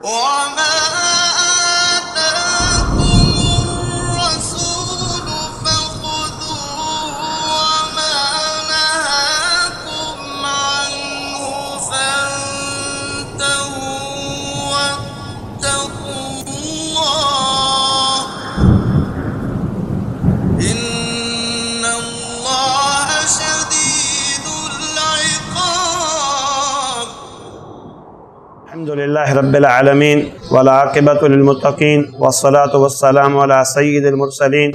وما آتاكم الرسول فخذوه وما نهاكم عنه فانتهوا واتقوا الله إن الله شديد العقاب. الحمد لله رب العالمين والعاقبة للمتقين والصلاة والسلام على سيد المرسلين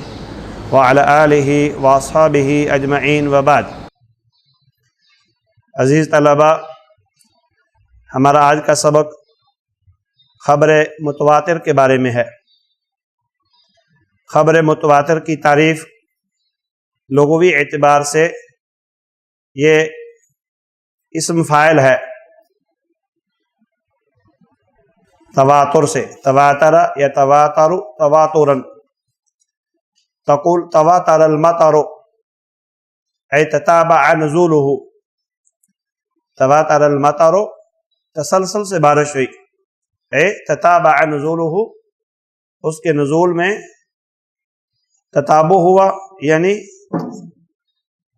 وعلى آله واصحابه اجمعین وبعد. عزیز طلباء، ہمارا آج کا سبق خبر متواتر کے بارے میں ہے. خبر متواتر کی تعریف لغوی اعتبار سے یہ اسم فاعل ہے تواتر سے. تواتر یا تواتر تواترا، تقول تواتر المطر ای تتابع نزوله. تواتر المطر تسلسل سے بارش ہوئی، اے تتابع نزوله اس کے نزول میں تتابع ہوا یعنی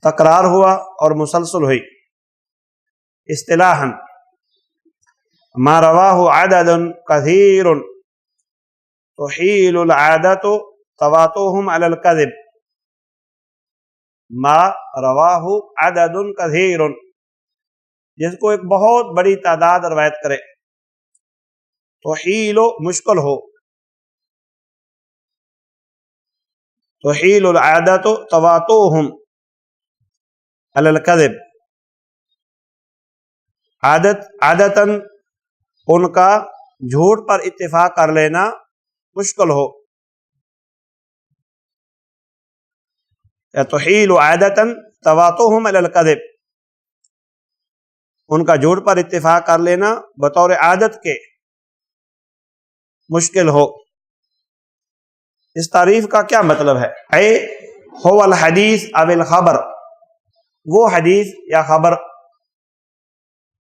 تکرار ہوا اور مسلسل ہوئی. اصطلاحاً ما رواہ عدد کثیر تحیل العادت تواتوہم علی الکذب. ما رواہ عدد کثیر، جس کو ایک بہت بڑی تعداد روایت کرے. تحیل مشکل ہو، تحیل العادت تواتوہم علی الکذب. عادتاً ان کا جھوٹ پر اتفاق کر لینا مشکل ہو. تحیل عادتاً تواتوہم علی الکذب، ان کا جھوٹ پر اتفاق کر لینا بطور عادت کے مشکل ہو. اس تعریف کا کیا مطلب ہے؟ اے هو الحدیث او الخبر، وہ حدیث یا خبر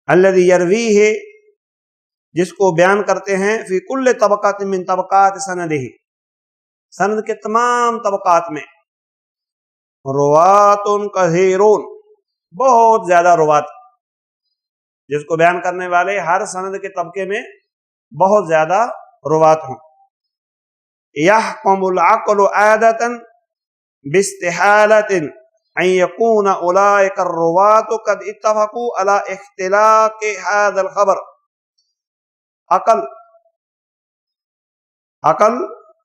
الذی یرویہ جس کو بیان کرتے ہیں فی کل طبقات من طبقات سندہ، سند کے تمام طبقات میں. روات کثیرون، بہت زیادہ روات، جس کو بیان کرنے والے ہر سند کے طبقے میں بہت زیادہ روات ہوں. یحکم العقل عادتا باستحالۃ ان یکون اولئک الروات قد اتفقوا علی اختلاق هذا الخبر. عقل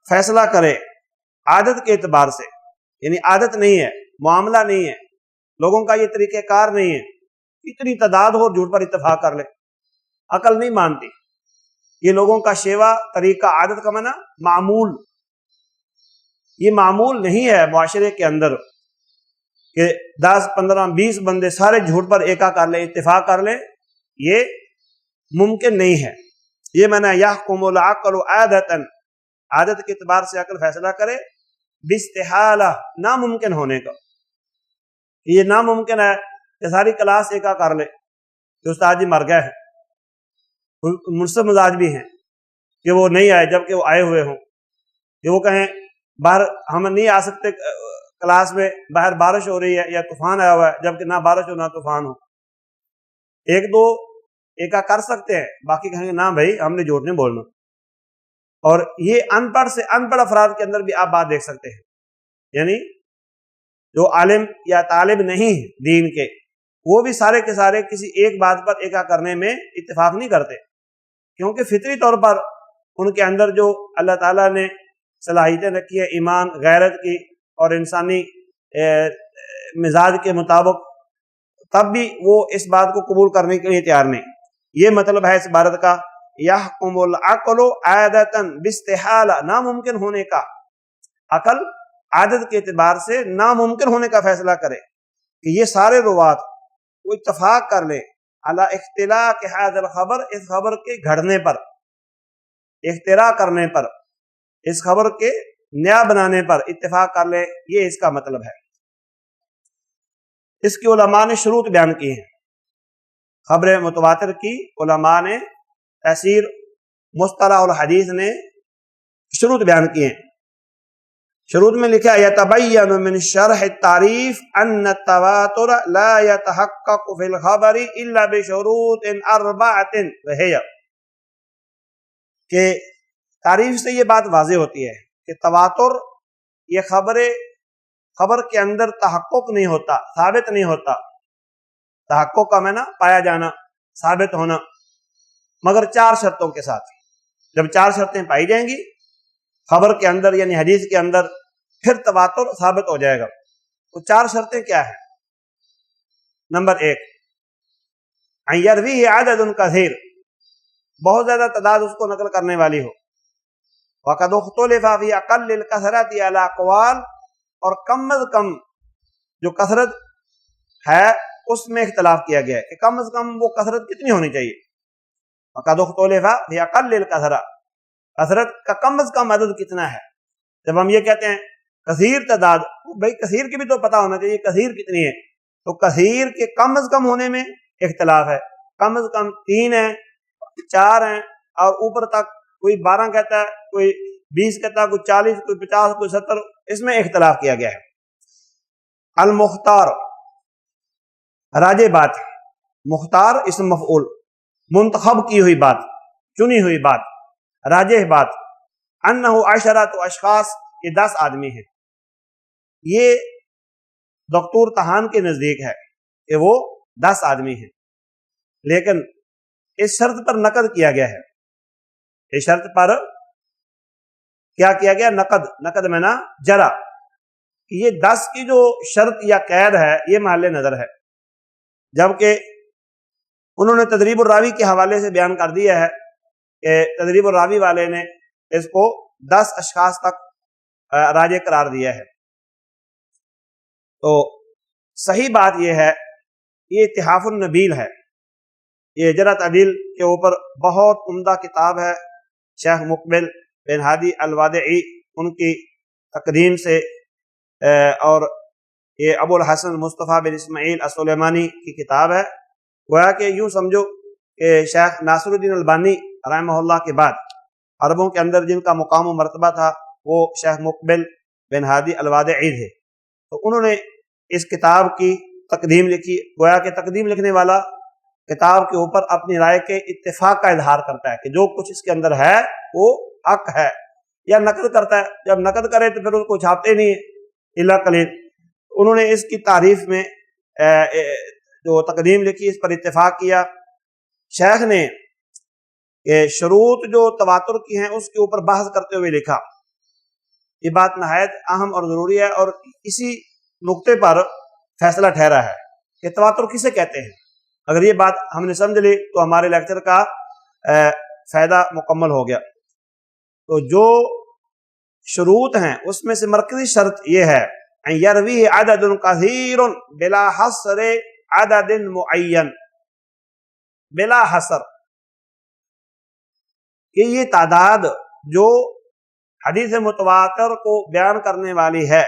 فیصلہ کرے عادت کے اعتبار سے، یعنی عادت نہیں ہے، معاملہ نہیں ہے، لوگوں کا یہ طریقہ کار نہیں ہے اتنی تعداد ہو جھوٹ پر اتفاق کر لے. عقل نہیں مانتی. یہ لوگوں کا شیوا طریقہ، عادت کا معنی معمول. یہ معمول نہیں ہے معاشرے کے اندر کہ 10 15 20 بندے سارے جھوٹ پر ایکا کر لیں، اتفاق کر لیں. یہ ممکن نہیں ہے. یہ معنی یحکم العقل عادتا، عادت کے اعتبار سے عقل فیصلہ کرے باستحالہ، ناممکن ہونے کا. یہ ناممکن ہے کہ ساری کلاس ایکا کر لے کہ استاد جی مر گئے ہیں. منصف مزاج بھی ہیں کہ وہ نہیں آئے جبکہ وہ آئے ہوئے ہوں، کہ وہ کہیں باہر ہم نہیں آ سکتے کلاس میں، باہر بارش ہو رہی ہے یا طوفان آیا ہوا ہے، جبکہ نہ بارش ہو نہ طوفان ہو. ایک دو ایکا کر سکتے ہیں، باقی کہیں گے نہ بھائی ہم نے جھوٹ نہیں بولنا. اور یہ ان پڑھ سے ان پڑھ افراد کے اندر بھی آپ بات دیکھ سکتے ہیں، یعنی جو عالم یا طالب نہیں دین کے، وہ بھی سارے کے سارے کسی ایک بات پر ایکا کرنے میں اتفاق نہیں کرتے، کیونکہ فطری طور پر ان کے اندر جو اللہ تعالیٰ نے صلاحیتیں رکھی ہے ایمان غیرت کی اور انسانی مزاج کے مطابق، تب بھی وہ اس بات کو قبول کرنے کے لیے تیار نہیں. یہ مطلب ہے اس عبارت کا یحکم العقل عادتا باستحالہ، ناممکن ہونے کا. عقل عادت کے اعتبار سے ناممکن ہونے کا فیصلہ کرے کہ یہ سارے روات وہ اتفاق کر لیں علی اختلاق هذا الخبر، اس خبر کے گھڑنے پر، اختراع کرنے پر، اس خبر کے نیا بنانے پر اتفاق کر لیں. یہ اس کا مطلب ہے. اس کی علماء نے شروط بیان کی ہیں. خبر متواتر کی علماء نے تفسیر مصطلح الحدیث نے شروط بیان کیے ہیں. شروط میں لکھا ہے یتبین من شرح التعریف ان التواتر لا يتحقق في الخبر الا بشروط اربعۃ وهي، کہ تعریف سے یہ بات واضح ہوتی ہے کہ تواتر یہ خبر کے اندر تحقق نہیں ہوتا، ثابت نہیں ہوتا. تحقق کا معنی پایا جانا، ثابت ہونا، مگر 4 شرطوں کے ساتھ. جب 4 شرطیں پائی جائیں گی خبر کے اندر یعنی حدیث کے اندر، پھر تواتر ثابت ہو جائے گا. تو 4 شرطیں کیا ہیں؟ نمبر 1، ان یرویہ عدد کثیر، بہت زیادہ تعداد اس کو نقل کرنے والی ہو. وقد اختلف فی اقل الکثرۃ علی اقوال، اور کم از کم جو کثرت ہے اس میں اختلاف کیا گیا ہے کہ کم از کم وہ کثرت کتنی ہونی چاہیے. وقد اختلف فی اقل الکثرۃ، کثرت کا کم از کم عدد کتنا ہے. جب ہم یہ کہتے ہیں کثیر تعداد، بھائی کثیر کی بھی تو پتہ ہونا چاہیے کثیر کتنی ہے. تو کثیر کے کم از کم ہونے میں اختلاف ہے. کم از کم 3 ہیں، 4 ہیں، اور اوپر تک کوئی 12 کہتا ہے، کوئی 20 کہتا ہے، کوئی 40، کوئی 50، کوئی 70، اس میں اختلاف کیا گیا ہے. المختار، راجح بات. مختار اسم مفعول، منتخب کی ہوئی بات، چنی ہوئی بات، راجح بات. انہ 10 اشخاص، یہ 10 آدمی ہیں. یہ دکتور تہان کے نزدیک ہے کہ وہ 10 آدمی ہیں، لیکن اس شرط پر نقد کیا گیا ہے. اس شرط پر کیا کیا گیا؟ نقد میں نا جرا. یہ 10 کی جو شرط یا قید ہے یہ محل نظر ہے، جبکہ انہوں نے تدریب الراوی کے حوالے سے بیان کر دیا ہے کہ تدریب الراوی والے نے اس کو 10 اشخاص تک راجح قرار دیا ہے. تو صحیح بات یہ ہے، یہ اتحاف النبیل ہے، یہ جرح تعدیل کے اوپر بہت عمدہ کتاب ہے. شیخ مقبل بن ہادی الوادعی ان کی تقدیم سے، اور یہ ابو الحسن مصطفیٰ بن اسماعیل السلیمانی کی کتاب ہے. گویا کہ یوں سمجھو کہ شیخ ناصر الدین البانی رحمہ اللہ کے بعد عربوں کے اندر جن کا مقام و مرتبہ تھا وہ شیخ مقبل بن ہادی الوادعی تھے. تو انہوں نے اس کتاب کی تقدیم لکھی. گویا کہ تقدیم لکھنے والا کتاب کے اوپر اپنی رائے کے اتفاق کا اظہار کرتا ہے کہ جو کچھ اس کے اندر ہے وہ حق ہے، یا نقد کرتا ہے. جب نقد کرے تو پھر اس کو چھاپتے نہیں ہیں الا قلیل. انہوں نے اس کی تعریف میں جو تقدیم لکھی اس پر اتفاق کیا. شیخ نے کہ شروط جو تواتر کی ہیں اس کے اوپر بحث کرتے ہوئے لکھا. یہ بات نہایت اہم اور ضروری ہے، اور اسی نقطے پر فیصلہ ٹھہرا ہے کہ تواتر کسے کہتے ہیں. اگر یہ بات ہم نے سمجھ لی تو ہمارے لیکچر کا فائدہ مکمل ہو گیا. تو جو شروط ہیں اس میں سے مرکزی شرط یہ ہے ان یروی عدد کثیر بلا حصر عدد معین، بلا حصر، کہ یہ تعداد جو حدیث متواتر کو بیان کرنے والی ہے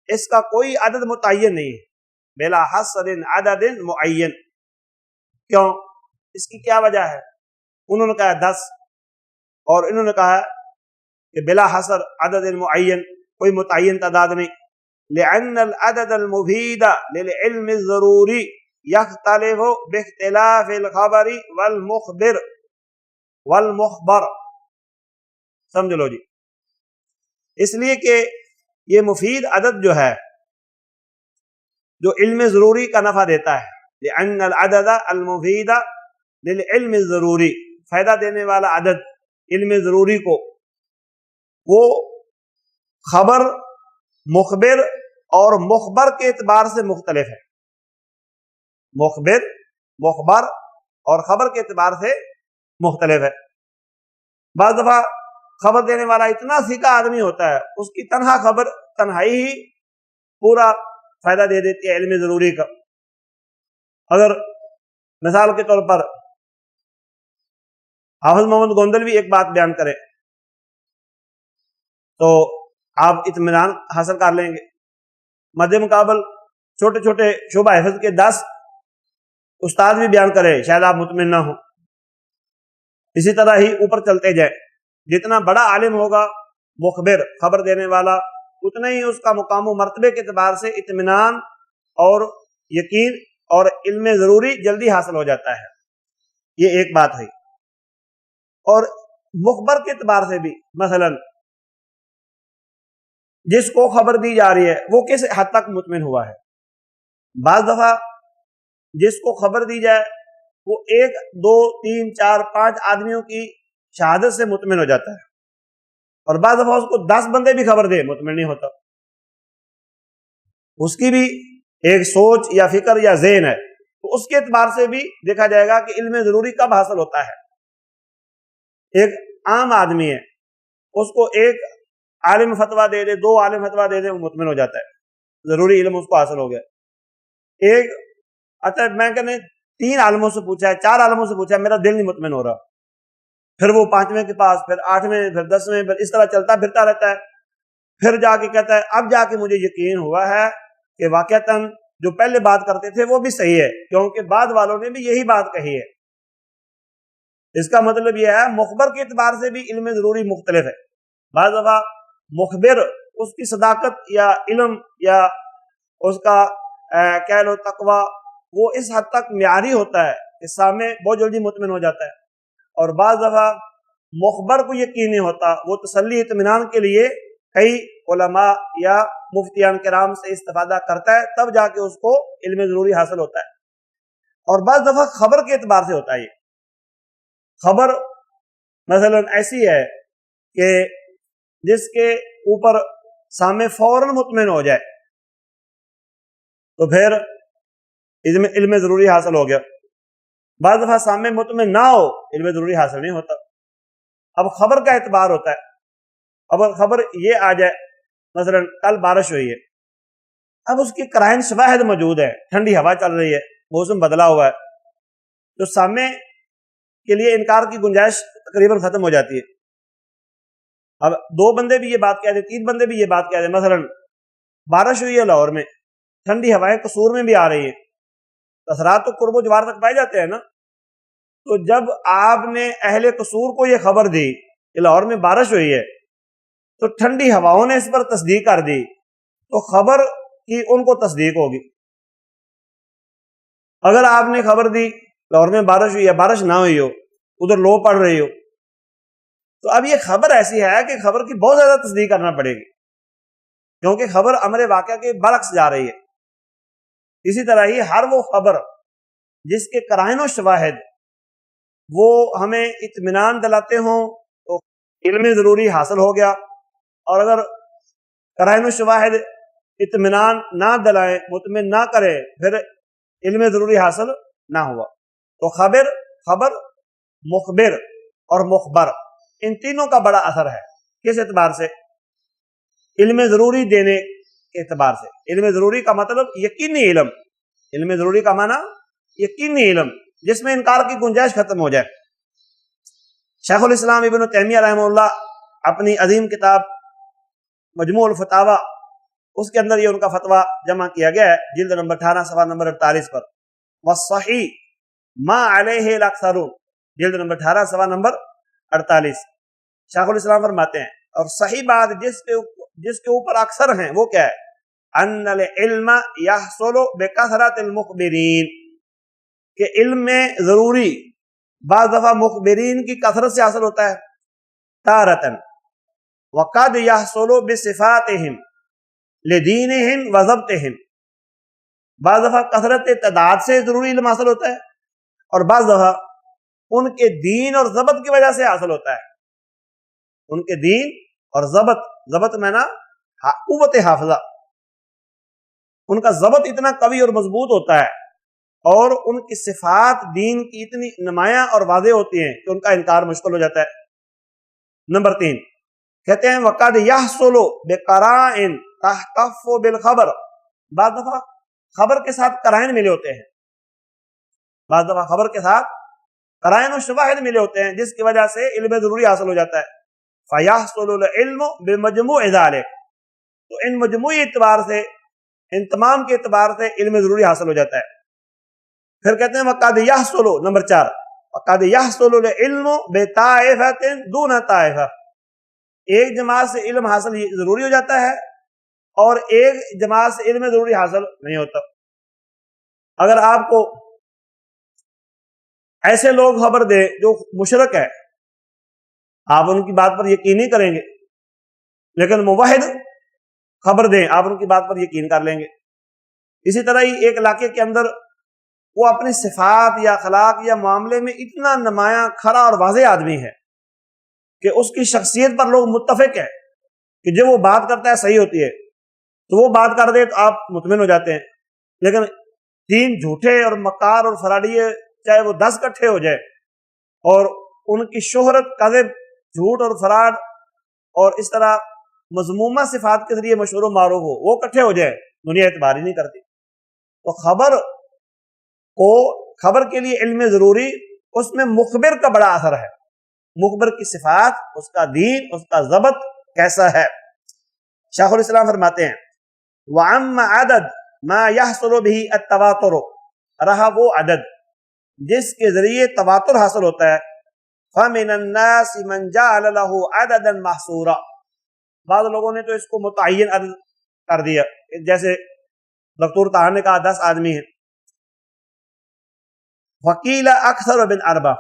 اس کا کوئی عدد متعین نہیں ہے. بلا حصر عدد معین. کیوں؟ اس کی کیا وجہ ہے؟ انہوں نے کہا 10 اور انہوں نے کہا کہ بلا حصر عدد معین، کوئی متعین تعداد نہیں. لأن العدد المفید للعلم الضروری یختلف باختلاف الخبر والمخبر. سمجھ لو جی، اس لیے کہ یہ مفید عدد جو ہے جو علم ضروری کا نفع دیتا ہے. لأن العدد المفید للعلم الضروری، فائدہ دینے والا عدد علم ضروری کو، وہ خبر، مخبر اور مخبر کے اعتبار سے مختلف ہے. مخبر اور خبر کے اعتبار سے مختلف ہے. بعض دفعہ خبر دینے والا اتنا سیکھا آدمی ہوتا ہے اس کی تنہا خبر تنہائی ہی پورا فائدہ دے دیتی ہے علم ضروری کا. اگر مثال کے طور پر حافظ محمد گوندلوی ایک بات بیان کرے تو آپ اطمینان حاصل کر لیں گے. مد مقابل چھوٹے چھوٹے شعبہ حفظ کے 10 استاد بھی بیان کرے، شاید آپ مطمئن نہ ہوں. اسی طرح ہی اوپر چلتے جائیں، جتنا بڑا عالم ہوگا مخبر خبر دینے والا، اتنا ہی اس کا مقام و مرتبے کے اعتبار سے اطمینان اور یقین اور علم ضروری جلدی حاصل ہو جاتا ہے۔ یہ ایک بات ہے۔ اور مخبر کے اعتبار سے بھی مثلا جس کو خبر دی جا رہی ہے وہ کس حد تک مطمئن ہوا ہے۔ بعض دفعہ جس کو خبر دی جائے وہ 1 2 3 4 5 آدمیوں کی شہادت سے مطمئن ہو جاتا ہے، اور بعض دفعہ اس کو 10 بندے بھی خبر دے مطمئن نہیں ہوتا، اس کی بھی ایک سوچ یا فکر یا ذہن ہے، تو اس کے اعتبار سے بھی دیکھا جائے گا کہ علم ضروری کب حاصل ہوتا ہے۔ ایک عام آدمی ہے، اس کو ایک عالم فتویٰ دے دے، 2 عالم فتویٰ دے دے، وہ مطمئن ہو جاتا ہے، ضروری علم اس کو حاصل ہو گیا۔ ایک اچھا میں کہنے 3 عالموں سے پوچھا ہے، 4 عالموں سے پوچھا ہے، میرا دل نہیں مطمئن ہو رہا، پھر وہ 5ویں کے پاس، پھر 8ویں، پھر 10ویں، پھر اس طرح چلتا پھرتا رہتا ہے، پھر جا کے کہتا ہے اب جا کے مجھے یقین ہوا ہے کہ واقعتاً جو پہلے بات کرتے تھے وہ بھی صحیح ہے، کیونکہ بعد والوں نے بھی یہی بات کہی ہے۔ اس کا مطلب یہ ہے مخبر کے اعتبار سے بھی علم ضروری مختلف ہے۔ بعض دفعہ مخبر اس کی صداقت یا علم یا اس کا کہہ لو تقوی وہ اس حد تک معیاری ہوتا ہے کہ سامنے بہت جلدی مطمئن ہو جاتا ہے، اور بعض دفعہ مخبر کو یقین نہیں ہوتا، وہ تسلی اطمینان کے لیے کئی علماء یا مفتیان کرام سے استفادہ کرتا ہے، تب جا کے اس کو علم ضروری حاصل ہوتا ہے۔ اور بعض دفعہ خبر کے اعتبار سے ہوتا ہے۔ یہ خبر مثلا ایسی ہے کہ جس کے اوپر سامنے فوراً مطمئن ہو جائے تو پھر علم ضروری حاصل ہو گیا۔ بعض دفعہ سامنے مطمئن نہ ہو، علم ضروری حاصل نہیں ہوتا۔ اب خبر کا اعتبار ہوتا ہے۔ اب خبر یہ آ جائے مثلا کل بارش ہوئی ہے، اب اس کی قرائن شواہد موجود ہے، ٹھنڈی ہوا چل رہی ہے، موسم بدلا ہوا ہے، تو سامنے کے لیے انکار کی گنجائش تقریباً ختم ہو جاتی ہے۔ اب 2 بندے بھی یہ بات کہہ دیں، 3 بندے بھی یہ بات کہہ دیں، مثلا بارش ہوئی ہے لاہور میں، ٹھنڈی ہوائیں قصور میں بھی آ رہی ہیں، اثرات تو قرب و جوار تک پائے جاتے ہیں نا۔ تو جب آپ نے اہل قصور کو یہ خبر دی کہ لاہور میں بارش ہوئی ہے، تو ٹھنڈی ہواؤں نے اس پر تصدیق کر دی، تو خبر کی ان کو تصدیق ہوگی۔ اگر آپ نے خبر دی لاہور میں بارش ہوئی ہے، بارش نہ ہوئی ہو، ادھر لو پڑ رہی ہو، تو اب یہ خبر ایسی ہے کہ خبر کی بہت زیادہ تصدیق کرنا پڑے گی، کیونکہ خبر امر واقعہ کے برعکس جا رہی ہے۔ اسی طرح ہی ہر وہ خبر جس کے قرائن و شواہد وہ ہمیں اطمینان دلاتے ہوں تو علم ضروری حاصل ہو گیا، اور اگر قرائن و شواہد اطمینان نہ دلائیں، مطمئن نہ کرے، پھر علم ضروری حاصل نہ ہوا۔ تو خبر مخبر اور مخبر ان تینوں کا بڑا اثر ہے۔ کس اعتبار سے؟ علم ضروری دینے کے اعتبار سے۔ علم ضروری کا مطلب یقینی علم، علم ضروری کا معنی یقینی علم جس میں انکار کی گنجائش ختم ہو جائے۔ شیخ الاسلام ابن تیمیہ رحمہ اللہ اپنی عظیم کتاب مجموع الفتاوی، اس کے اندر یہ ان کا فتویٰ جمع کیا گیا ہے، جلد نمبر 18 صفحہ نمبر 48 پر، والصحیح ما علیہ الاکثرون، جلد نمبر 18 صفحہ نمبر 48۔ شیخ الاسلام فرماتے ہیں اور صحیح بات جس کے اوپر اکثر ہیں وہ کیا ہے؟ ان العلم یحصل بکثرۃ المخبرین، کہ علم میں ضروری بعض دفعہ مخبرین کی کثرت سے حاصل ہوتا ہے، تارتن وقد یحصل بصفاتہم لدینہم وضبطہم، بعض دفعہ کثرت تعداد سے ضروری علم حاصل ہوتا ہے، اور بعض دفعہ ان کے دین اور ضبط کی وجہ سے حاصل ہوتا ہے۔ ان کے دین اور ضبط میں نا قوت حافظہ، ان کا ضبط اتنا قوی اور مضبوط ہوتا ہے، اور ان کی صفات دین کی اتنی نمایاں اور واضح ہوتی ہیں کہ ان کا انکار مشکل ہو جاتا ہے۔ نمبر 3 کہتے ہیں وقد یحصل بقرائن تحتف بالخبر، بعض دفعہ خبر کے ساتھ قرائن ملے ہوتے ہیں، بعض دفعہ خبر کے ساتھ قرائن و شواہد ملے ہوتے ہیں جس کی وجہ سے علم ضروری حاصل ہو جاتا ہے۔ فیحصل العلم بمجموع ذلک، تو ان مجموعی اعتبار سے، ان تمام کے اعتبار سے علم ضروری حاصل ہو جاتا ہے۔ پھر کہتے ہیں وقد یحصل، نمبر 4، وقد يحصل العلم بطائفة دون طائفة، ایک جماعت سے علم حاصل ضروری ہو جاتا ہے اور ایک جماعت سے علم ضروری حاصل نہیں ہوتا۔ اگر آپ کو ایسے لوگ خبر دے جو مشرک ہے، آپ ان کی بات پر یقین نہیں کریں گے، لیکن موحد خبر دیں آپ ان کی بات پر یقین کر لیں گے۔ اسی طرح ہی ایک علاقے کے اندر وہ اپنی صفات یا اخلاق یا معاملے میں اتنا نمایاں کھڑا اور واضح آدمی ہے کہ اس کی شخصیت پر لوگ متفق ہیں کہ جب وہ بات کرتا ہے صحیح ہوتی ہے، تو وہ بات کر دے تو آپ مطمئن ہو جاتے ہیں۔ لیکن تین جھوٹے اور مکار اور فراڈیے چاہے وہ 10 اکٹھے ہو جائے اور ان کی شہرت کذب، جھوٹ اور فراڈ اور اس طرح مذمومہ صفات کے ذریعے مشہور و معروف ہو، وہ اکٹھے ہو جائے، دنیا اعتبار ہی نہیں کرتی۔ تو خبر کے لیے علم ضروری، اس میں مخبر کا بڑا اثر ہے، مخبر کی صفات، اس کا دین، اس کا ضبط کیسا ہے۔ شیخ الاسلام فرماتے ہیں وَعَمَّ عَدَد مَا يَحْصُلُ بِهِ التَّوَاتُرُ، رہا وہ عدد جس کے ذریعے تواتر حاصل ہوتا ہے، فَمِنَ النَّاسِ مَنْ جَعَلَ لَهُ عَدَدًا مَحْصُورًا، بعض لوگوں نے تو اس کو متعین عدد کر دیا، جیسے دکتور طاہر نے کہا 10 آدمی ہیں۔ وکیل اکثر بن اربع،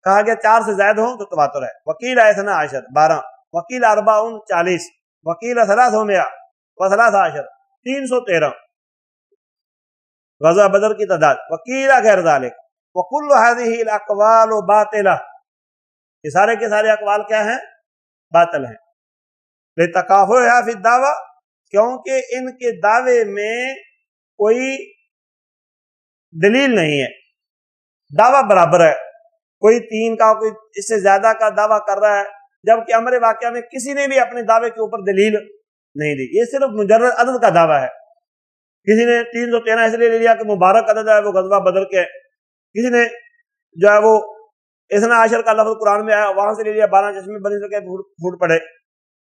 کہا گیا 4 سے زائد ہوں تو تواتر ہے۔ وکیل 12، 12، وکیل 40، 40، وکیل 300 و 13، 313 غزوہ بدر کی تعداد۔ وکیل غیر ذالک وکل هذه الاقوال باطلہ، یہ سارے کے سارے اقوال کیا ہیں؟ باطل ہیں۔ لتکافؤها فی الدعوی، کیونکہ ان کے دعوے میں کوئی دلیل نہیں ہے، دعویٰ برابر ہے، کوئی 3 کا کوئی اس سے زیادہ کا دعویٰ کر رہا ہے، جبکہ امر واقعہ میں کسی نے بھی اپنے دعوے کے اوپر دلیل نہیں دی، یہ صرف مجرد عدد کا دعویٰ ہے۔ کسی نے 313 اس لیے لے لیا کہ مبارک عدد ہے، وہ غزوہ بدر کے ہے، کسی نے جو ہے وہ 12 کا لفظ قرآن میں آیا وہاں سے لے لیا، 12 چشمے بنی سکے پھوٹ پڑے۔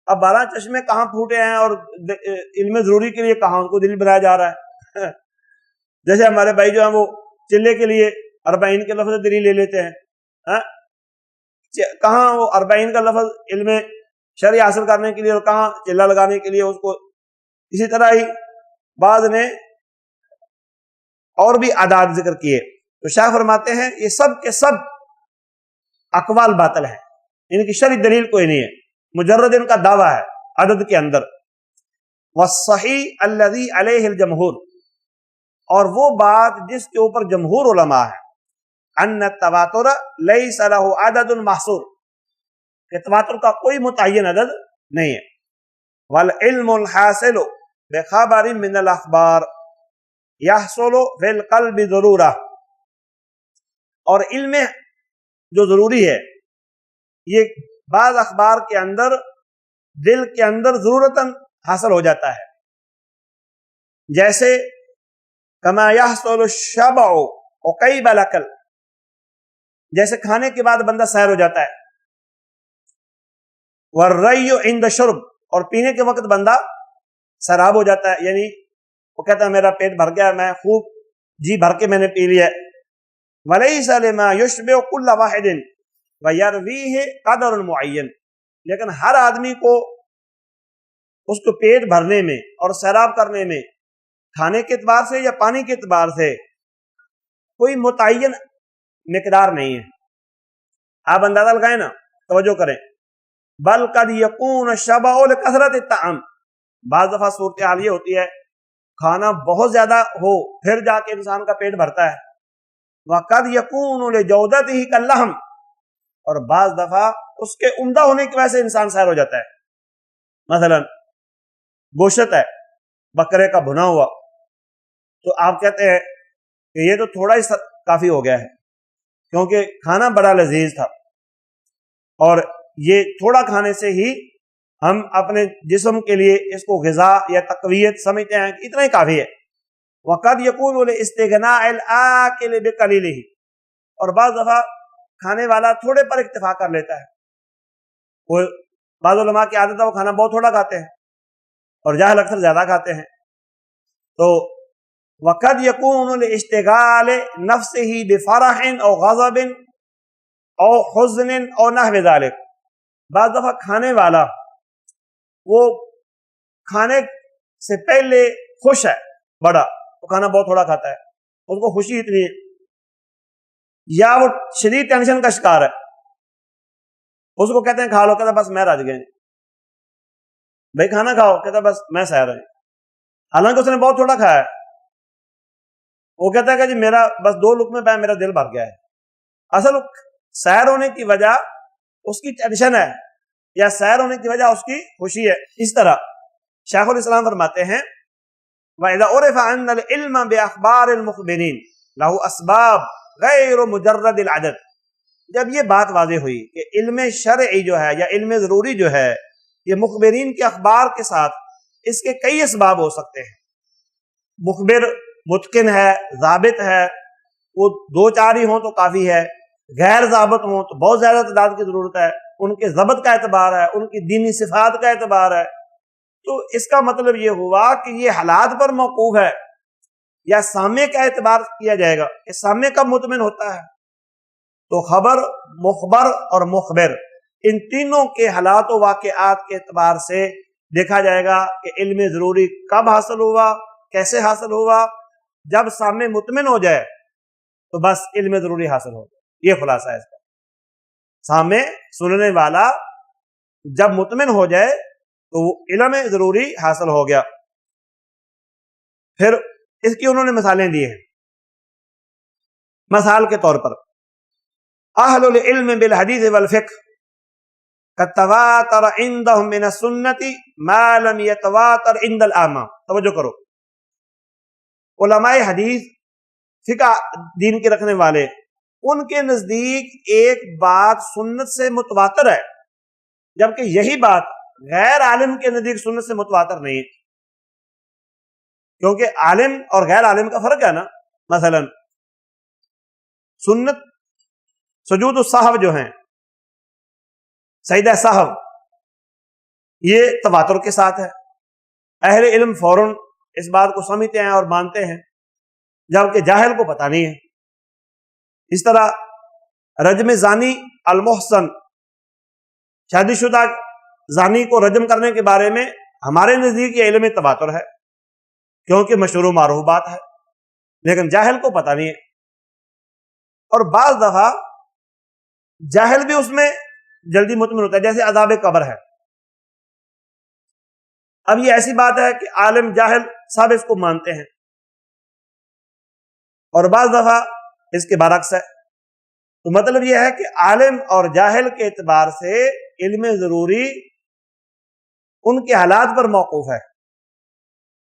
اب 12 چشمے کہاں پھوٹے ہیں اور علم ضروری کے لیے کہاں ان کو دلیل بنایا جا رہا ہے؟ جیسے ہمارے بھائی جو ہیں وہ چلے کے لیے 40 کے لفظ دلیل لے لیتے ہیں، کہاں وہ 40 کا لفظ علم شرعی حاصل کرنے کے لیے اور کہاں چلہ لگانے کے لیے اس کو۔ اسی طرح ہی بعض نے اور بھی اعداد ذکر کیے، تو شاہ فرماتے ہیں یہ سب کے سب اقوال باطل ہیں، ان کی شرعی دلیل کوئی نہیں ہے، مجرد ان کا دعویٰ ہے عدد کے اندر۔ والصحیح الذی علیہ الجمہور، اور وہ بات جس کے اوپر جمہور علماء ہے، ان التواتر لیس لہ عدد محصور، کہ تواتر کا کوئی متعین عدد نہیں ہے۔ والعلم الحاصل بخبر من الاخبار یحصل فی القلب ضرورہ، اور علم جو ضروری ہے یہ بعض اخبار کے اندر دل کے اندر ضرورتاً حاصل ہو جاتا ہے، جیسے کما یحصل الشبع عقیب الاکل، جیسے کھانے کے بعد بندہ سیر ہو جاتا ہے، والری عند شرب، اور پینے کے وقت بندہ سیراب ہو جاتا ہے، یعنی وہ کہتا ہے میرا پیٹ بھر گیا، میں خوب جی بھر کے میں نے پی لیا۔ ولیس لما یشبع کل واحد ویرویہ قدر معین، لیکن ہر آدمی کو اس کو پیٹ بھرنے میں اور سیراب کرنے میں کھانے کے اعتبار سے یا پانی کے اعتبار سے کوئی متعین مقدار نہیں ہے۔ آپ اندازہ لگائیں نا، توجہ کریں۔ بل قد یکون الشبع لکثرت الطعام، بعض دفعہ صورتحال یہ ہوتی ہے کھانا بہت زیادہ ہو پھر جا کے انسان کا پیٹ بھرتا ہے۔ وقد یکون لجودتہ کاللحم، اور بعض دفعہ اس کے عمدہ ہونے کی وجہ سے انسان سیر ہو جاتا ہے۔ مثلا گوشت ہے بکرے کا بھنا ہوا، تو آپ کہتے ہیں کہ یہ تو تھوڑا ہی کافی ہو گیا ہے، کیونکہ کھانا بڑا لذیذ تھا، اور یہ تھوڑا کھانے سے ہی ہم اپنے جسم کے لیے اس کو غذا یا تقویت سمجھتے ہیں کہ اتنا ہی کافی ہے۔ وقد یکون لاستغناء الآکل بقلیلہ، اور بعض دفعہ کھانے والا تھوڑے پر اکتفا کر لیتا ہے، وہ بعض علماء کی عادت ہے وہ کھانا بہت تھوڑا کھاتے ہیں اور جاہل اکثر زیادہ کھاتے ہیں۔ تو وقد یکون لاشتغال نفسہ بفرح او غضب او حزن او نحو ذالک، بعض دفعہ کھانے والا وہ کھانے سے پہلے خوش ہے، بڑا تو کھانا بہت تھوڑا کھاتا ہے، اس کو خوشی اتنی ہے، یا وہ شدید ٹینشن کا شکار ہے، اس کو کہتے ہیں کھا لو، کہتا ہے بس میں رج گئے، بھائی کھانا کھاؤ، کہتا ہے بس میں سہ رہا ہوں، حالانکہ اس نے بہت تھوڑا کھایا ہے، وہ کہتا ہے کہ جی میرا بس 2 لقمے پہ میرا دل بھر گیا ہے، اصل سیر ہونے کی وجہ اس کی ٹینشن ہے، یا سیر ہونے کی وجہ اس کی خوشی ہے۔ اس طرح شیخ الاسلام فرماتے ہیں وَإِذَا عُرِفَ أَنَّ الْعِلْمَ بِأَخْبَارِ الْمُخْبِرِينَ لَهُ أَسْبَابٌ غَيْرُ مُجَرَّدِ الْعَدَدِ، جب یہ بات واضح ہوئی کہ علم شرعی جو ہے یا علم ضروری جو ہے یہ مخبرین کے اخبار کے ساتھ اس کے کئی اسباب ہو سکتے ہیں، مخبر متقن ہے، ضابط ہے، وہ 2-4 ہی ہوں تو کافی ہے، غیر ضابط ہوں تو بہت زیادہ تعداد کی ضرورت ہے، ان کے ضبط کا اعتبار ہے، ان کی دینی صفات کا اعتبار ہے، تو اس کا مطلب یہ ہوا کہ یہ حالات پر موقوف ہے، یا سامع کا اعتبار کیا جائے گا کہ سامع کب مطمئن ہوتا ہے، تو خبر، مخبر اور مخبر، ان تینوں کے حالات و واقعات کے اعتبار سے دیکھا جائے گا کہ علم ضروری کب حاصل ہوا، کیسے حاصل ہوا۔ جب سامع مطمئن ہو جائے تو بس علم ضروری حاصل ہو گیا، یہ خلاصہ ہے اس کا۔ سامع سننے والا جب مطمئن ہو جائے تو وہ علم ضروری حاصل ہو گیا۔ پھر اس کی انہوں نے مثالیں دی ہیں، مثال کے طور پر اہل العلم بالحدیث والفقہ قد تواتر عندهم من السنة ما لم يتواتر عند العامة۔ توجہ کرو، علماء حدیث، فقہ دین کے رکھنے والے، ان کے نزدیک ایک بات سنت سے متواتر ہے، جبکہ یہی بات غیر عالم کے نزدیک سنت سے متواتر نہیں ہے، کیونکہ عالم اور غیر عالم کا فرق ہے نا۔ مثلا سنت سجود السہو جو ہیں، سجدہ سہو، یہ تواتر کے ساتھ ہے، اہل علم فوراً اس بات کو سمجھتے ہیں اور مانتے ہیں، جبکہ جاہل کو پتہ نہیں ہے۔ اس طرح رجم زانی المحسن، شادی شدہ زانی کو رجم کرنے کے بارے میں ہمارے نزدیک یہ علم تواتر ہے، کیونکہ مشہور و معروف بات ہے، لیکن جاہل کو پتہ نہیں ہے۔ اور بعض دفعہ جاہل بھی اس میں جلدی مطمئن ہوتا ہے، جیسے عذاب قبر ہے۔ اب یہ ایسی بات ہے کہ عالم جاہل سب اس کو مانتے ہیں، اور بعض دفعہ اس کے برعکس ہے۔ تو مطلب یہ ہے کہ عالم اور جاہل کے اعتبار سے علم ضروری ان کے حالات پر موقوف ہے،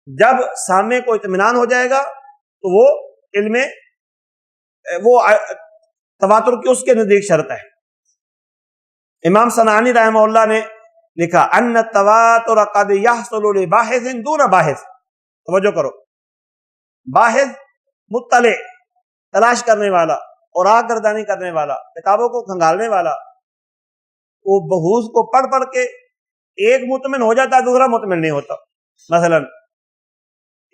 جب سامع کو اطمینان ہو جائے گا تو وہ علم تواتر کی اس کے نزدیک شرط ہے۔ امام صنعانی رحمہ اللہ نے لکھا ان التواتر قد يحصل لباحث دون باحث۔ توجہ کرو، باحث مطلع، تلاش کرنے والا اور آگ گردانی کرنے والا، کتابوں کو کھنگالنے والا، وہ بحوث کو پڑھ پڑھ کے ایک مطمئن ہو جاتا ہے، دوسرا مطمئن نہیں ہوتا۔ مثلا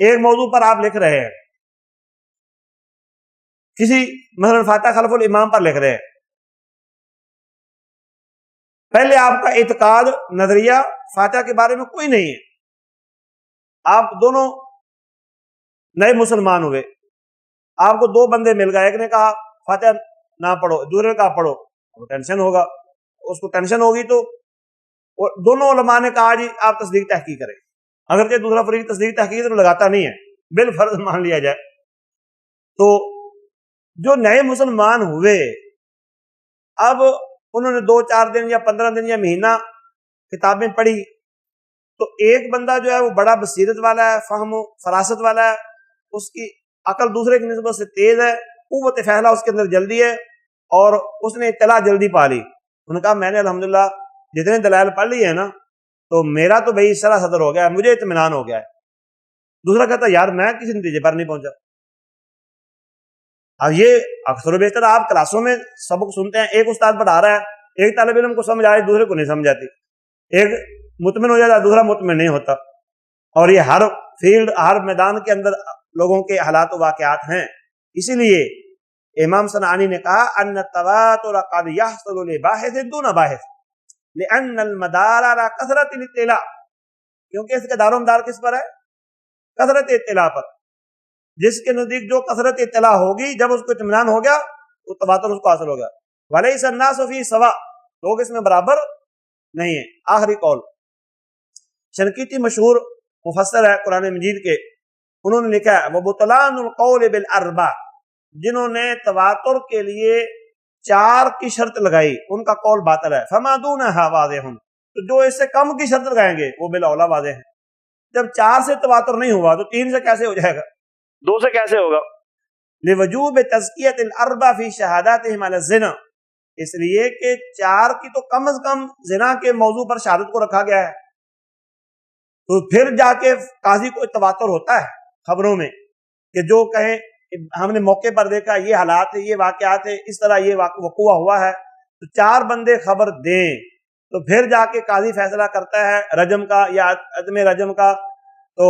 ایک موضوع پر آپ لکھ رہے ہیں، کسی مثلا فاتحہ خلف الامام پر لکھ رہے ہیں، پہلے آپ کا اعتقاد، نظریہ فاتحہ کے بارے میں کوئی نہیں ہے، آپ دونوں نئے مسلمان ہوئے، آپ کو 2 بندے مل گئے، ایک نے کہا فاتحہ نہ پڑھو، دوسرے نے کہا پڑھو، وہ ٹینشن ہوگا، اس کو ٹینشن ہوگی تو دونوں علماء نے کہا جی آپ تصدیق تحقیق کریں، اگرچہ دوسرا فریق تصدیق تحقیق تو لگاتا نہیں ہے، بالفرض مان لیا جائے، تو جو نئے مسلمان ہوئے اب انہوں نے 2-4 دن یا 15 دن یا مہینہ کتابیں پڑھی، تو ایک بندہ جو ہے وہ بڑا بصیرت والا ہے، فہم و فراست والا ہے، اس کی عقل دوسرے کی نسبت سے تیز ہے، قوت فیصلہ اس کے اندر جلدی ہے، اور اس نے اطلاع جلدی پا لی۔ انہوں نے کہا میں نے الحمدللہ جتنے دلائل پڑھ لی ہے نا تو میرا تو بھائی شرح صدر ہو گیا ہے، مجھے اطمینان ہو گیا ہے۔ دوسرا کہتا یار میں کسی نتیجے پر نہیں پہنچا۔ اب یہ اکثر و بیشتر آپ کلاسوں میں سبق سنتے ہیں، ایک استاد پڑھا رہا ہے، ایک طالب علم کو سمجھ آ رہی ہے، دوسرے کو نہیں سمجھ آتی، ایک مطمئن ہو جاتا ہے، دوسرا مطمئن نہیں ہوتا، اور یہ ہر فیلڈ، ہر میدان کے اندر لوگوں کے حالات و واقعات ہیں۔ اسی لیے امام صنعانی نے کہا ان التواتر قد يحصل لباحث دون باحث لان المدار على کثرت الاطلاع، کیونکہ اس کا دار و مدار کس پر ہے؟ کثرت اطلاع پر. جس کے نزدیک جو کثرت اطلاع ہوگی، جب اس کو اطمینان ہو گیا تو تواتر اس کو حاصل ہو گیا. ولیس الناس فی سوا، لوگ اس میں برابر نہیں ہیں. آخری قول شنقیطی مشہور مفسر ہے قرآن مجید کے، انہوں نے لکھا ہے وبطلان القول بالاربع، جنہوں نے تواتر کے لیے 4 کی شرط لگائی ان کا قول باطل ہے. فما دونها واضح، تو جو اس سے کم کی شرط لگائیں گے وہ بالاولا واضح ہے. جب 4 سے تواتر نہیں ہوا تو 3 سے کیسے ہو جائے گا، 2 سے کیسے ہوگا؟ لوجوب تزکیۃ الاربع فی شہاداتہم علی الزنا، اس لیے کہ 4 کی تو کم از کم زنا کے موضوع پر شہادت کو رکھا گیا ہے. تو پھر جا کے قاضی کو تواتر ہوتا ہے خبروں میں کہ جو کہیں ہم نے موقع پر دیکھا یہ حالات ہے، یہ واقعات ہے، اس طرح یہ وقوع ہوا ہے، تو 4 بندے خبر دیں تو پھر جا کے قاضی فیصلہ کرتا ہے رجم کا یا عدم رجم کا. تو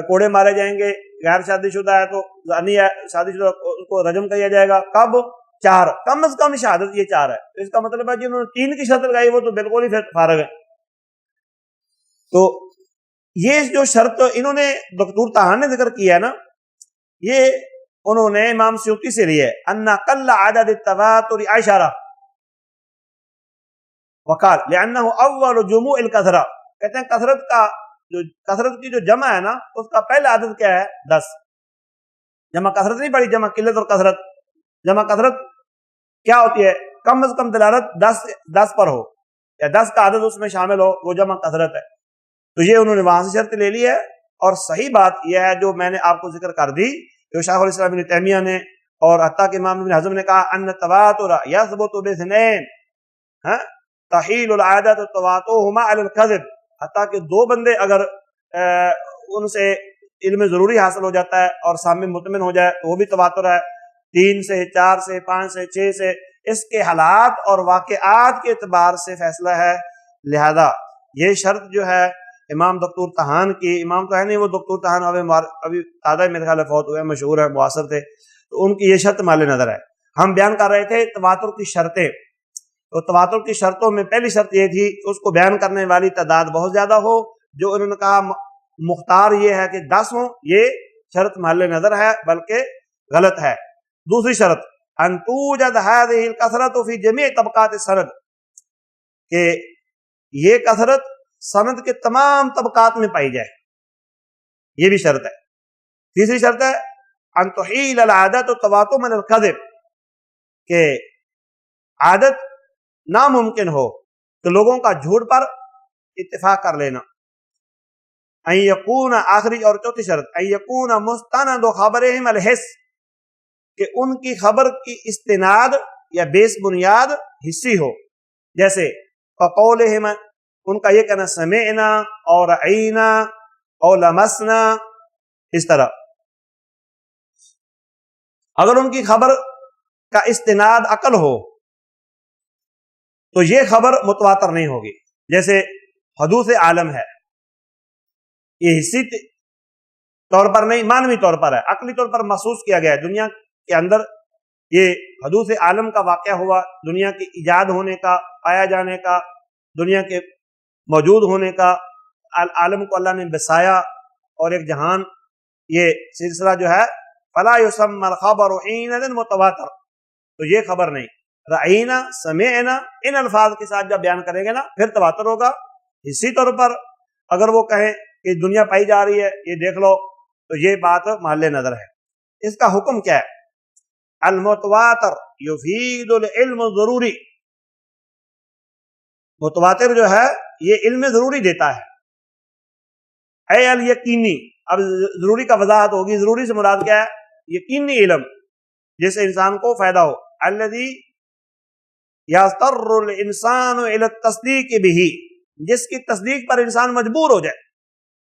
کوڑے مارے جائیں گے، غیر شادی شدہ ہے تو زانی ہے، شادی شدہ اس کو رجم کیا جائے گا. کب؟ 4، کم از کم شہادت یہ 4 ہے. اس کا مطلب ہے جنہوں نے 3 کی شرط لگائی وہ تو بالکل ہی پھر فارغ ہے. تو یہ جو شرط انہوں نے دکتور طحان نے ذکر کیا ہے نا، یہ انہوں نے امام سیوطی سے لی ہے. ان قل عدد التواتر 10 وقال لانه اول جموع الکثرہ، کہتے ہیں کثرت کی جو جمع ہے نا اس کا پہلا عدد کیا ہے؟ 10. جمع کثرت نہیں پڑھی، جمع قلت اور کثرت. جمع کثرت کیا ہوتی ہے؟ کم از کم دلالت 10 پر ہو یا 10 کا عدد اس میں شامل ہو، وہ جمع کثرت ہے. تو یہ انہوں نے وہاں سے شرط لے لی ہے. اور صحیح بات یہ ہے جو میں نے آپ کو ذکر کر دی، جو شیخ الاسلام ابن تیمیہ نے اور حتیٰ کہ امام ابن حزم نے کہا ان التواتر یثبت باثنین تحیل العادت تواتؤہما علی الکذب، حتیٰ کہ 2 بندے اگر ان سے علم ضروری حاصل ہو جاتا ہے اور سامع مطمئن ہو جائے تو وہ بھی تواتر ہے. 3 سے 4 سے 5 سے 6 سے اس کے حالات اور واقعات کے اعتبار سے فیصلہ ہے. لہذا یہ شرط جو ہے امام دکتور طحان کی، امام تو ہے نہیں وہ دکتور طحان ابھی تازہ میرے خیال فوت ہوئے، مشہور ہے، معاصر تھے، تو ان کی یہ شرط مال نظر ہے. ہم بیان کر رہے تھے تواتر کی شرطیں. تو تواتر کی شرطوں میں پہلی شرط یہ تھی کہ اس کو بیان کرنے والی تعداد بہت زیادہ ہو. جو انہوں نے کہا مختار یہ ہے کہ 10 ہوں، یہ شرط محل نظر ہے بلکہ غلط ہے. دوسری شرط ان توجد هذه الكثرة في جميع طبقات السند، کہ یہ کثرت سند کے تمام طبقات میں پائی جائے، یہ بھی شرط ہے. تیسری شرط ہے ان تحیل العادت التواتر من الکذب، کہ عادت ناممکن ہو کہ لوگوں کا جھوٹ پر اتفاق کر لینا. ان یکون، آخری اور چوتھی شرط ان یکون مستند خبرہم الحس، کہ ان کی خبر کی استناد یا بیس بنیاد حصی ہو. جیسے فقولہم، ان کا یہ کہنا سمعنا اور رعینا اور لمسنا، اس طرح. اگر ان کی خبر کا استناد عقل ہو تو یہ خبر متواتر نہیں ہوگی. جیسے حدوث عالم ہے، یہ حصی طور پر نہیں، معنوی طور پر ہے، عقلی طور پر محسوس کیا گیا ہے. دنیا کے اندر یہ حدوث عالم کا واقعہ ہوا، دنیا کے ایجاد ہونے کا، پایا جانے کا، دنیا کے موجود ہونے کا، عالم کو اللہ نے بسایا اور ایک جہان، یہ سلسلہ جو ہے فلا یسمى الخبر حینئذ متواتر، تو یہ خبر نہیں. رعینا سمعنا ان الفاظ کے ساتھ جب بیان کریں گے نا پھر تواتر ہوگا. اسی طور پر اگر وہ کہیں کہ دنیا پائی جا رہی ہے یہ دیکھ لو تو یہ بات محل نظر ہے. اس کا حکم کیا ہے؟ المتواتر یفید العلم ضروری، متواتر جو ہے یہ علم ضروری دیتا ہے. اے الیقینی، اب ضروری کا وضاحت ہوگی. ضروری سے مراد کیا ہے؟ یقینی علم جس سے انسان کو فائدہ ہو. الذی یضطر الانسان الی التصدیق بہ، جس کی تصدیق پر انسان مجبور ہو جائے.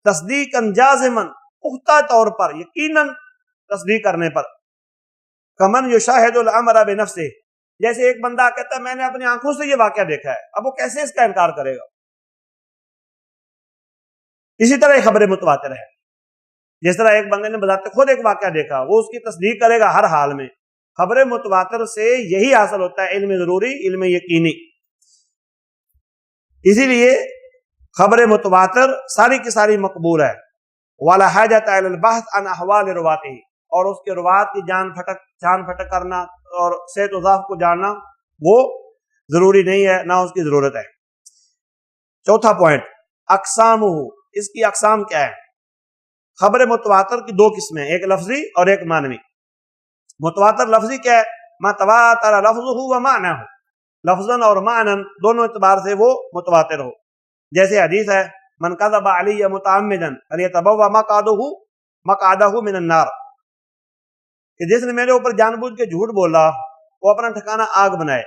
تصدیقا جازما، پختہ طور پر، یقیناً تصدیق کرنے پر. کمن یشاہد الامر بنفسہ، جیسے ایک بندہ کہتا ہے میں نے اپنی آنکھوں سے یہ واقعہ دیکھا ہے، اب وہ کیسے اس کا انکار کرے گا؟ اسی طرح یہ خبر متواتر ہے. جس طرح ایک بندے نے بذات خود ایک واقعہ دیکھا، وہ اس کی تصدیق کرے گا ہر حال میں، خبر متواتر سے یہی حاصل ہوتا ہے علم ضروری، علم یقینی. اسی لیے خبر متواتر ساری کی ساری مقبول ہے. وَلَا حَاجَةَ إِلَى الْبَحْثِ عَنْ أَحْوَالِ رُوَاتِهِ، اور اس کے روات کی جان پھٹک کرنا اور صحت و ضعف کو جاننا وہ ضروری نہیں ہے، نہ اس کی ضرورت ہے. چوتھا پوائنٹ، اقسامہ، اس کی اقسام کیا ہے؟ خبر متواتر کی دو قسمیں، ایک لفظی اور ایک معنوی. متواتر لفظی کیا ہے؟ ما تواتر لفظہ و معنہ، لفظاً اور معناً دونوں اعتبار سے وہ متواتر ہو. جیسے حدیث ہے من کذب علی متعمدا فلیتبوأ مقعدہ من النار، کہ جس نے میرے اوپر جان بوجھ کے جھوٹ بولا وہ اپنا ٹھکانہ آگ بنائے.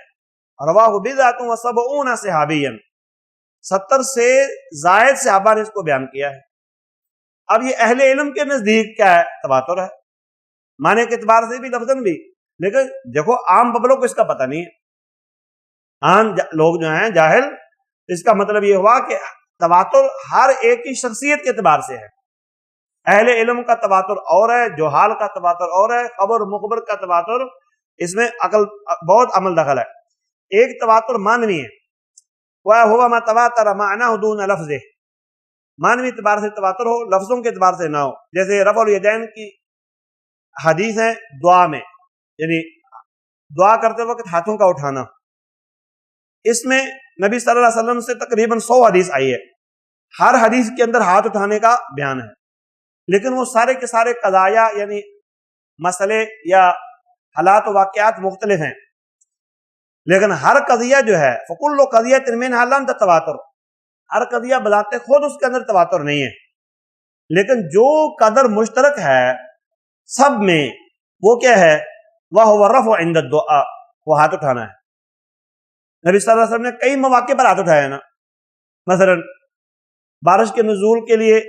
رواہ بضعۃ و سبعون صحابیا، 70 سے زائد صحابہ نے اس کو بیان کیا ہے. اب یہ اہل علم کے نزدیک کیا ہے؟ تواتر ہے، معنی کے اعتبار سے بھی لفظاً بھی. لیکن دیکھو عام پبلک کو اس کا پتہ نہیں ہے، عام لوگ جو ہیں جاہل، اس کا مطلب یہ ہوا کہ تواتر ہر ایک کی شخصیت کے اعتبار سے ہے. اہل علم کا تواتر اور ہے، جہال کا تواتر اور ہے، خبر مخبر کا تواتر، اس میں عقل بہت عمل دخل ہے. ایک تواتر معنوی ہے، وَهُوَ مَا تَوَاتَرَ مَعْنَاهُ دُونَ لَفْظِهِ، معنوی اعتبار سے تواتر ہو، لفظوں کے اعتبار سے نہ ہو. جیسے رفع الیدین کی حدیث ہے دعا میں، یعنی دعا کرتے وقت ہاتھوں کا اٹھانا. اس میں نبی صلی اللہ علیہ وسلم سے تقریباً 100 حدیث آئی ہے، ہر حدیث کے اندر ہاتھ اٹھانے کا بیان ہے. لیکن وہ سارے کے سارے قضایا یعنی مسئلے یا حالات و واقعات مختلف ہیں. لیکن ہر قضیہ جو ہے فَكُلُّ قَضِيَّةٍ مِنْهَا لَمْ تَتَوَاتَرْ، ہر قضیہ بذات خود اس کے اندر تواتر نہیں ہے. لیکن جو قدر مشترک ہے سب میں وہ کیا ہے؟ وَهُوَ الرَّفْعُ عِنْدَ الدُّعَاء، وہ ہاتھ اٹھانا ہے. نبی صلی اللہ علیہ وسلم نے کئی مواقع پر ہاتھ اٹھایا نا. مثلا بارش کے نزول کے لیے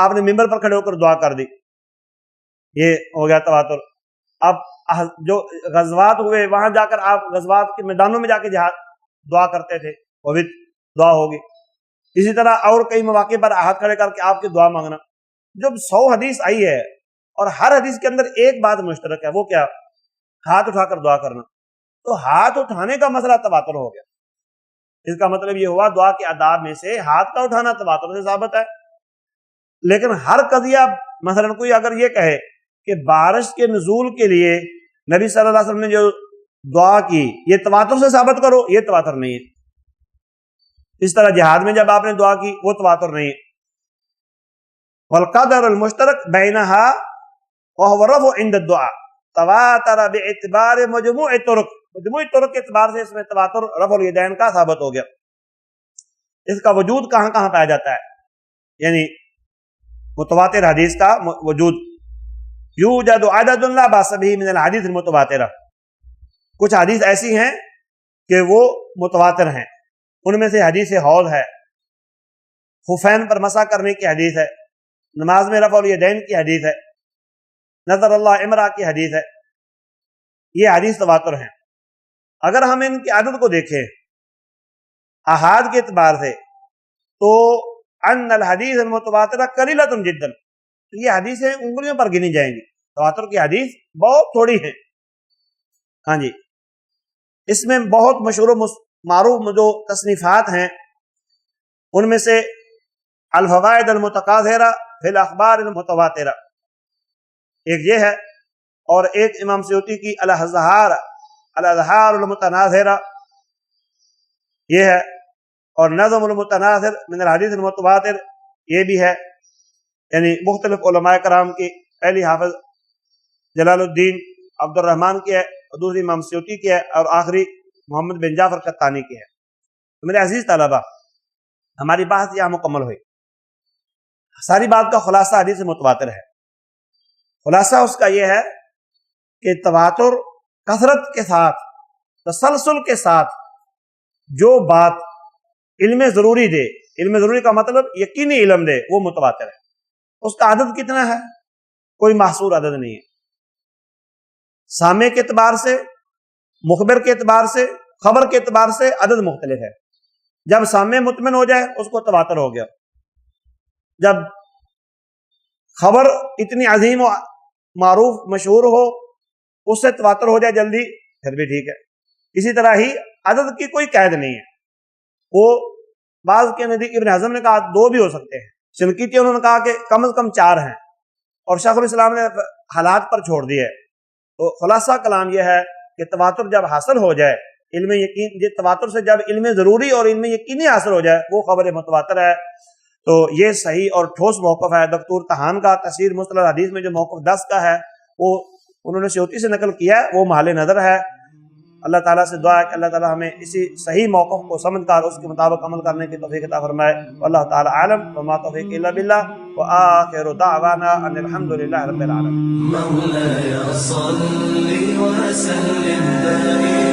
آپ نے ممبر پر کھڑے ہو کر دعا کر دی، یہ ہو گیا تواتر. اب جو غزوات ہوئے وہاں جا کر آپ غزوات کے میدانوں میں جا کے دعا کرتے تھے، وہ بھی دعا ہوگی. اسی طرح اور کئی مواقع پر ہاتھ کھڑے کر کے آپ کی دعا مانگنا. جب 100 حدیث آئی ہے اور ہر حدیث کے اندر ایک بات مشترک ہے، وہ کیا؟ ہاتھ اٹھا کر دعا کرنا. تو ہاتھ اٹھانے کا مسئلہ تواتر ہو گیا. اس کا مطلب یہ ہوا دعا کے آداب میں سے ہاتھ کا اٹھانا تواتر سے ثابت ہے. لیکن ہر قضیہ مثلا کوئی اگر یہ کہے کہ بارش کے نزول کے لیے نبی صلی اللہ علیہ وسلم نے جو دعا کی یہ تواتر سے ثابت کرو، یہ تواتر نہیں ہے. اس طرح جہاد میں جب آپ نے دعا کی وہ تواتر نہیں ہے. والقدر المشترک بینہا وہو الرفع عند الدعاء تواتر باعتبار مجموع طرق، مجموعی طرق کے اعتبار سے اس میں تواتر رفع الیدین کا ثابت ہو گیا. اس کا وجود کہاں کہاں پایا جاتا ہے؟ یعنی متواتر حدیث کا وجود. یوجد عدد لا باس بہ من الحدیث المتواترہ، کچھ حدیث ایسی ہیں کہ وہ متواتر ہیں. ان میں سے حدیث حوض ہے، خفین پر مسح کرنے کی حدیث ہے، نماز میں رفع الیدین کی حدیث ہے، نظر اللہ عمرہ کی حدیث ہے. یہ حدیث تواتر ہیں. اگر ہم ان کی عدد کو دیکھیں احاد کے اعتبار سے تو ان الحدیث المتواترہ قلیلۃ جدا، یہ حدیثیں انگلیوں پر گنی جائیں گی. تواتر کی حدیث بہت تھوڑی ہیں. ہاں جی، اس میں بہت مشہور و معروف جو تصنیفات ہیں ان میں سے الفوائد المتکاثرہ فی الاخبار المتواترہ ایک یہ ہے، اور ایک امام سیوطی کی الاظہار المتناظرہ یہ ہے، اور نظم المتناظر من الحدیث المتواتر یہ بھی ہے. یعنی مختلف علماء کرام کی، پہلی حافظ جلال الدین عبد الرحمن کی ہے، اور دوسری امام سیوطی کی ہے، اور آخری محمد بن جعفر قطانی کی ہے. تو میرے عزیز طلبہ، ہماری بات یہاں مکمل ہوئی. ساری بات کا خلاصہ حدیث متواتر ہے. خلاصہ اس کا یہ ہے کہ تواتر کثرت کے ساتھ، تسلسل کے ساتھ جو بات علم ضروری دے، علم ضروری کا مطلب یقینی علم دے، وہ متواتر ہے. اس کا عدد کتنا ہے؟ کوئی محصور عدد نہیں ہے. سامع کے اعتبار سے، مخبر کے اعتبار سے، خبر کے اعتبار سے عدد مختلف ہے. جب سامع مطمئن ہو جائے اس کو تواتر ہو گیا. جب خبر اتنی عظیم و معروف مشہور ہو اس سے تواتر ہو جائے جلدی پھر بھی ٹھیک ہے. اسی طرح ہی عدد کی کوئی قید نہیں ہے. وہ بعض کے نزدیک ابن حزم نے کہا 2 بھی ہو سکتے ہیں. شنقیطی انہوں نے کہا کہ کم از کم 4 ہیں، اور شیخ الاسلام نے حالات پر چھوڑ دیے. تو خلاصہ کلام یہ ہے کہ تواتر جب حاصل ہو جائے، علم یقین، یہ تواتر سے جب علم ضروری اور علم یقینی حاصل ہو جائے وہ خبر متواتر ہے. تو یہ صحیح اور ٹھوس موقف ہے. دکتور طحان کا تفسیر مصطلح حدیث میں جو موقف 10 کا ہے وہ انہوں نے سیوطی سے نقل کیا ہے، وہ محل نظر ہے. اللہ تعالیٰ سے دعا ہے کہ اللہ تعالیٰ ہمیں اسی صحیح موقف کو سمجھ کر اس کے مطابق عمل کرنے کی توفیق عطا فرمائے. واللہ تعالیٰ عالم وما توفیق الا باللہ وآخر دعوانا ان الحمدللہ رب العالمین. مولاي صل وسلم دائما